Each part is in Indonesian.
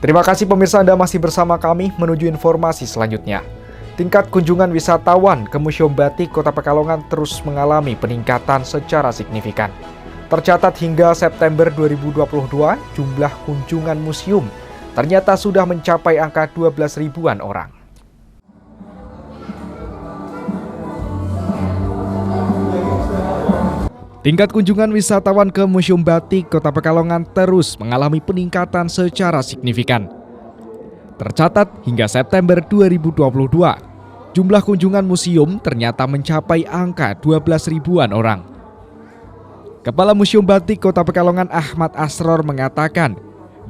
Terima kasih pemirsa, Anda masih bersama kami menuju informasi selanjutnya. Tingkat kunjungan wisatawan ke Museum Batik Kota Pekalongan terus mengalami peningkatan secara signifikan. Tercatat hingga September 2022, jumlah kunjungan museum ternyata sudah mencapai angka 12 ribuan orang. Tingkat kunjungan wisatawan ke Museum Batik Kota Pekalongan terus mengalami peningkatan secara signifikan. Tercatat hingga September 2022, jumlah kunjungan museum ternyata mencapai angka 12 ribuan orang. Kepala Museum Batik Kota Pekalongan Ahmad Asror mengatakan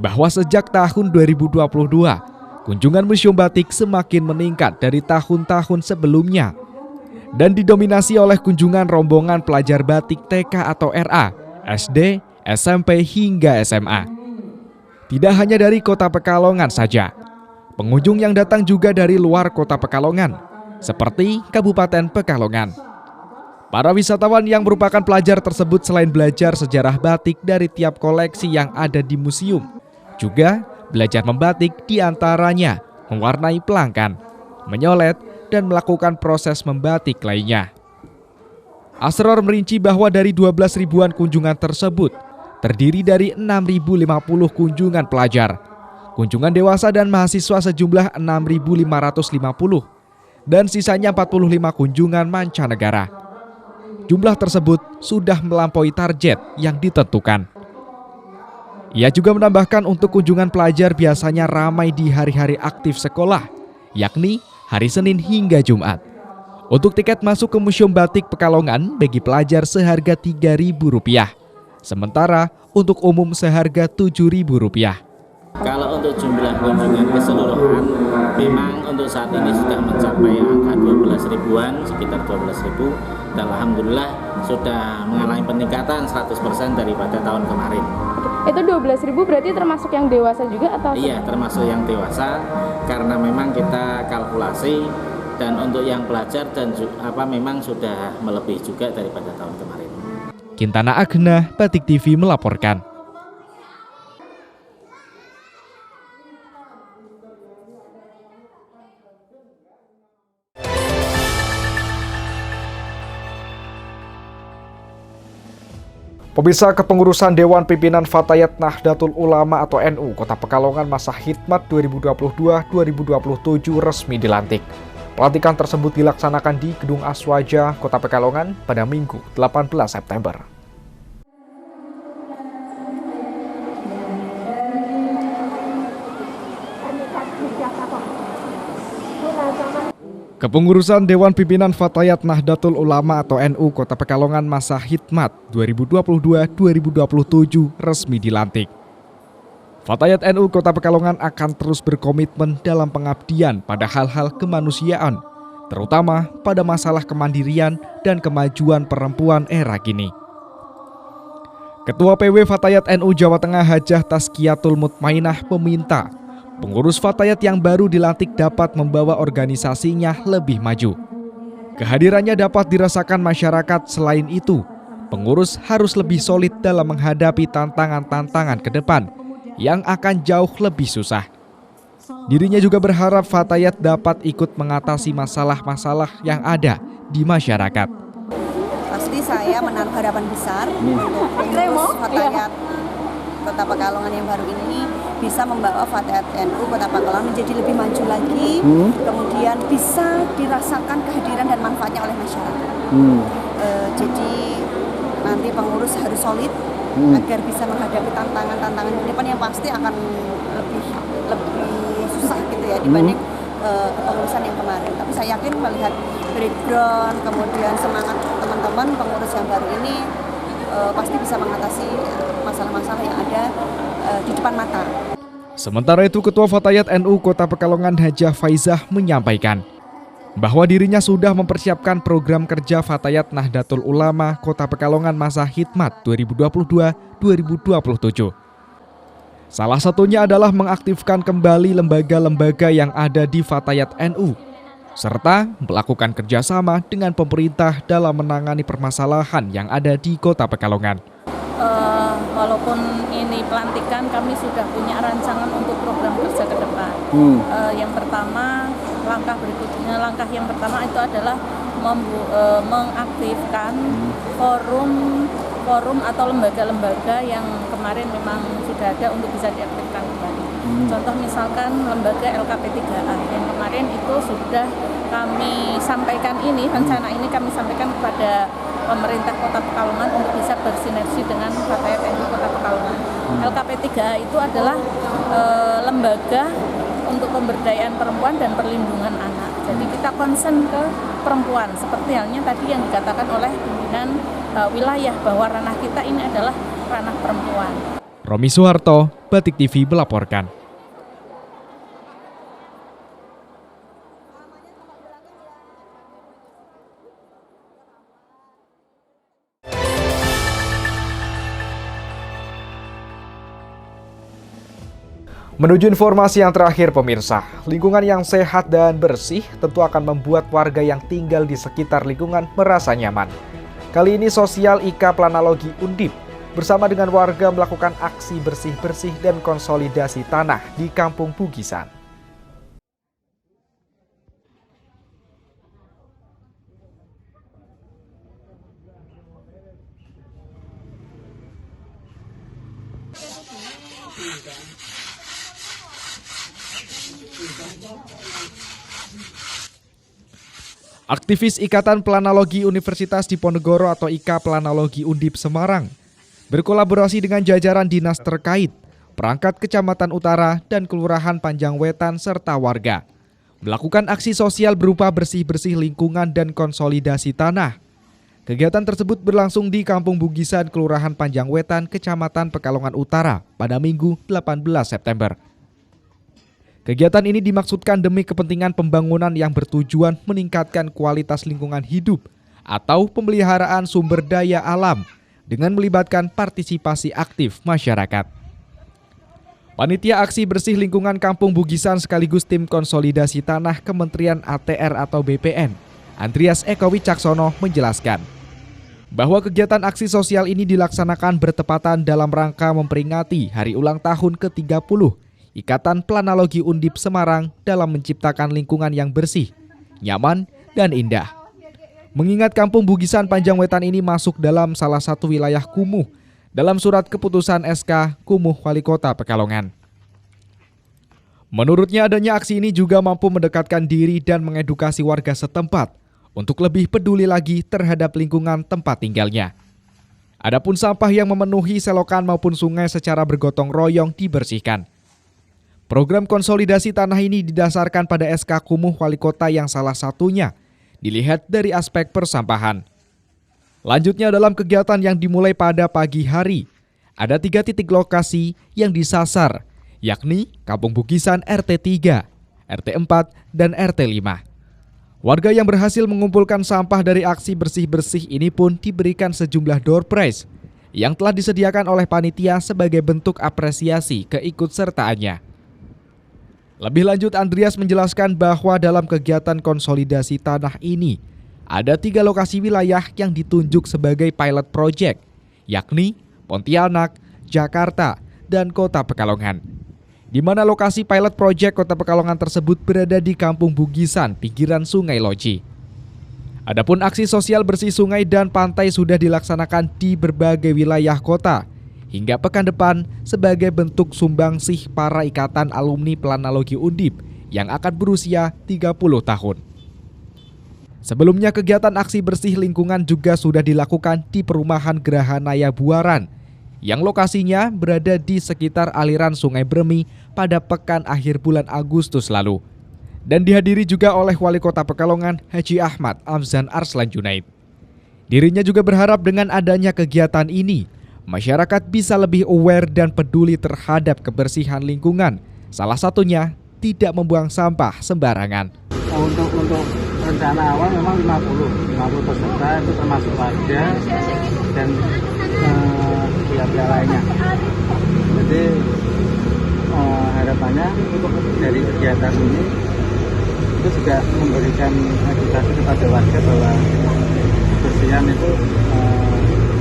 bahwa sejak tahun 2022, kunjungan Museum Batik semakin meningkat dari tahun-tahun sebelumnya dan didominasi oleh kunjungan rombongan pelajar batik TK atau RA, SD, SMP hingga SMA. Tidak hanya dari Kota Pekalongan saja, pengunjung yang datang juga dari luar Kota Pekalongan, seperti Kabupaten Pekalongan. Para wisatawan yang merupakan pelajar tersebut selain belajar sejarah batik dari tiap koleksi yang ada di museum, juga belajar membatik, diantaranya mewarnai pelangkan, menyolet, dan melakukan proses membatik lainnya. Asror merinci bahwa dari 12 ribuan kunjungan tersebut, terdiri dari 6.050 kunjungan pelajar, kunjungan dewasa dan mahasiswa sejumlah 6.550, dan sisanya 45 kunjungan mancanegara. Jumlah tersebut sudah melampaui target yang ditentukan. Ia juga menambahkan untuk kunjungan pelajar biasanya ramai di hari-hari aktif sekolah, yakni hari Senin hingga Jumat. Untuk tiket masuk ke Museum Batik Pekalongan bagi pelajar seharga Rp3.000, sementara untuk umum seharga Rp7.000. Kalau untuk jumlah kunjungan keseluruhan, memang untuk saat ini sudah mencapai angka 12 ribuan, sekitar 12 ribu, dan Alhamdulillah sudah mengalami peningkatan 100% daripada tahun kemarin. Itu 12.000 berarti termasuk yang dewasa juga atau? Iya, termasuk yang dewasa, karena memang kita kalkulasi, dan untuk yang pelajar dan memang sudah melebihi juga daripada tahun kemarin. Kintana Agna, Batik TV melaporkan. Pemirsa, kepengurusan Dewan Pimpinan Fatayat Nahdlatul Ulama atau NU Kota Pekalongan masa khidmat 2022-2027 resmi dilantik. Pelantikan tersebut dilaksanakan di Gedung Aswaja Kota Pekalongan pada Minggu 18 September. Kepengurusan Dewan Pimpinan Fatayat Nahdlatul Ulama atau NU Kota Pekalongan masa khidmat 2022-2027 resmi dilantik. Fatayat NU Kota Pekalongan akan terus berkomitmen dalam pengabdian pada hal-hal kemanusiaan, terutama pada masalah kemandirian dan kemajuan perempuan era kini. Ketua PW Fatayat NU Jawa Tengah Hajah Tazkiyatul Mutmainah meminta pengurus Fatayat yang baru dilantik dapat membawa organisasinya lebih maju. Kehadirannya dapat dirasakan masyarakat. Selain itu, pengurus harus lebih solid dalam menghadapi tantangan-tantangan ke depan yang akan jauh lebih susah. Dirinya juga berharap Fatayat dapat ikut mengatasi masalah-masalah yang ada di masyarakat. Pasti saya menaruh harapan besar untuk pengurus Fatayat Kota Pekalongan yang baru ini bisa membawa Fatayat NU Kota Pekalongan menjadi lebih maju lagi, kemudian bisa dirasakan kehadiran dan manfaatnya oleh masyarakat. Jadi nanti pengurus harus solid agar bisa menghadapi tantangan-tantangan ke depan yang pasti akan lebih susah gitu ya dibanding kepengurusan yang kemarin. Tapi saya yakin melihat background, kemudian semangat teman-teman pengurus yang baru ini pasti bisa mengatasi masalah-masalah yang ada di depan mata. Sementara itu, Ketua Fatayat NU Kota Pekalongan Hajah Faizah menyampaikan bahwa dirinya sudah mempersiapkan program kerja Fatayat Nahdlatul Ulama Kota Pekalongan masa khidmat 2022-2027. Salah satunya adalah mengaktifkan kembali lembaga-lembaga yang ada di Fatayat NU, serta melakukan kerjasama dengan pemerintah dalam menangani permasalahan yang ada di Kota Pekalongan. walaupun ini pelantikan, kami sudah punya rancangan untuk program kerja ke depan. Yang pertama, langkah yang pertama itu adalah mengaktifkan forum atau lembaga-lembaga yang kemarin memang sudah ada untuk bisa diaktifkan kembali. Contoh misalkan lembaga LKP3A yang kemarin itu sudah kami sampaikan rencana ini kami sampaikan kepada pemerintah Kota Pekalongan untuk bisa bersinergi dengan Fatayat NU Kota Pekalongan. LKP3A itu adalah lembaga untuk pemberdayaan perempuan dan perlindungan anak. Jadi kita concern ke perempuan, seperti halnya tadi yang dikatakan oleh pimpinan wilayah bahwa ranah kita ini adalah ranah perempuan. Romi Suharto, Batik TV melaporkan. Menuju informasi yang terakhir pemirsa, lingkungan yang sehat dan bersih tentu akan membuat warga yang tinggal di sekitar lingkungan merasa nyaman. Kali ini Sosial IK Planologi Undip bersama dengan warga melakukan aksi bersih-bersih dan konsolidasi tanah di Kampung Bugisan. Aktivis Ikatan Planologi Universitas Diponegoro atau IK Planologi Undip Semarang berkolaborasi dengan jajaran dinas terkait, perangkat Kecamatan Utara dan Kelurahan Panjang Wetan serta warga melakukan aksi sosial berupa bersih-bersih lingkungan dan konsolidasi tanah. Kegiatan tersebut berlangsung di Kampung Bugisan, Kelurahan Panjang Wetan, Kecamatan Pekalongan Utara pada Minggu 18 September. Kegiatan ini dimaksudkan demi kepentingan pembangunan yang bertujuan meningkatkan kualitas lingkungan hidup atau pemeliharaan sumber daya alam dengan melibatkan partisipasi aktif masyarakat. Panitia Aksi Bersih Lingkungan Kampung Bugisan sekaligus tim konsolidasi tanah Kementerian ATR atau BPN, Andreas Eko Wicaksono menjelaskan bahwa kegiatan aksi sosial ini dilaksanakan bertepatan dalam rangka memperingati hari ulang tahun ke-30 Ikatan Planologi Undip Semarang dalam menciptakan lingkungan yang bersih, nyaman, dan indah. Mengingat Kampung Bugisan Panjang Wetan ini masuk dalam salah satu wilayah kumuh dalam surat keputusan SK Kumuh Wali Kota Pekalongan. Menurutnya adanya aksi ini juga mampu mendekatkan diri dan mengedukasi warga setempat untuk lebih peduli lagi terhadap lingkungan tempat tinggalnya. Adapun sampah yang memenuhi selokan maupun sungai secara bergotong royong dibersihkan. Program konsolidasi tanah ini didasarkan pada SK Kumuh Wali Kota yang salah satunya dilihat dari aspek persampahan. Lanjutnya dalam kegiatan yang dimulai pada pagi hari, ada 3 titik lokasi yang disasar, yakni Kampung Bugisan RT 3, RT 4, dan RT 5. Warga yang berhasil mengumpulkan sampah dari aksi bersih-bersih ini pun diberikan sejumlah door prize yang telah disediakan oleh panitia sebagai bentuk apresiasi keikutsertaannya. Lebih lanjut, Andreas menjelaskan bahwa dalam kegiatan konsolidasi tanah ini ada 3 lokasi wilayah yang ditunjuk sebagai pilot project, yakni Pontianak, Jakarta, dan Kota Pekalongan. Di mana lokasi pilot project Kota Pekalongan tersebut berada di Kampung Bugisan, pinggiran Sungai Loji. Adapun aksi sosial bersih sungai dan pantai sudah dilaksanakan di berbagai wilayah kota hingga pekan depan sebagai bentuk sumbangsih para ikatan alumni Planologi Undip yang akan berusia 30 tahun. Sebelumnya kegiatan aksi bersih lingkungan juga sudah dilakukan di perumahan Gerahanaya Buaran yang lokasinya berada di sekitar aliran Sungai Bremi pada pekan akhir bulan Agustus lalu dan dihadiri juga oleh Wali Kota Pekalongan Haji Ahmad Amzan Arslan Junaid. Dirinya juga berharap dengan adanya kegiatan ini masyarakat bisa lebih aware dan peduli terhadap kebersihan lingkungan. Salah satunya tidak membuang sampah sembarangan. Untuk rencana awal memang 50 peserta itu termasuk warga dan pihak-pihak lainnya. Jadi harapannya dari kegiatan ini itu juga memberikan edukasi kepada warga bahwa kebersihan itu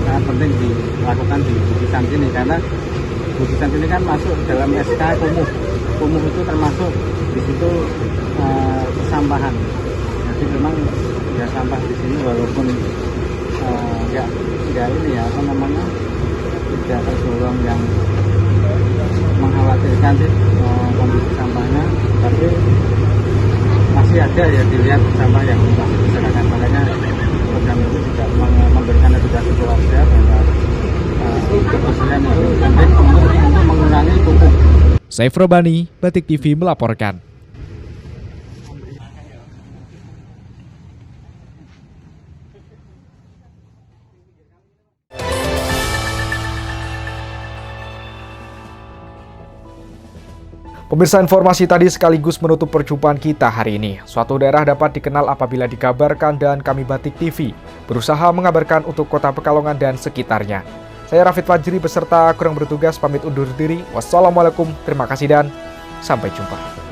sangat penting dilakukan di Bukit ini, karena Bukit ini kan masuk dalam SK Kumuh. Kumuh itu termasuk di situ persampahan. Jadi memang ya sampah di sini walaupun nggak ini ya apa namanya, tidak tergolong yang mengkhawatirkan sih kondisi sampahnya, tapi masih ada ya dilihat sampah yang masih berserakan. Makanya program itu juga memberikan edukasi ke warga bahwa kebersihan itu penting untuk mengurangi pupuk. Saif Robani, Batik TV melaporkan. Pemirsa, informasi tadi sekaligus menutup perjumpaan kita hari ini. Suatu daerah dapat dikenal apabila dikabarkan, dan kami Batik TV berusaha mengabarkan untuk Kota Pekalongan dan sekitarnya. Saya Rafid Fajri beserta kurang bertugas pamit undur diri. Wassalamualaikum, terima kasih dan sampai jumpa.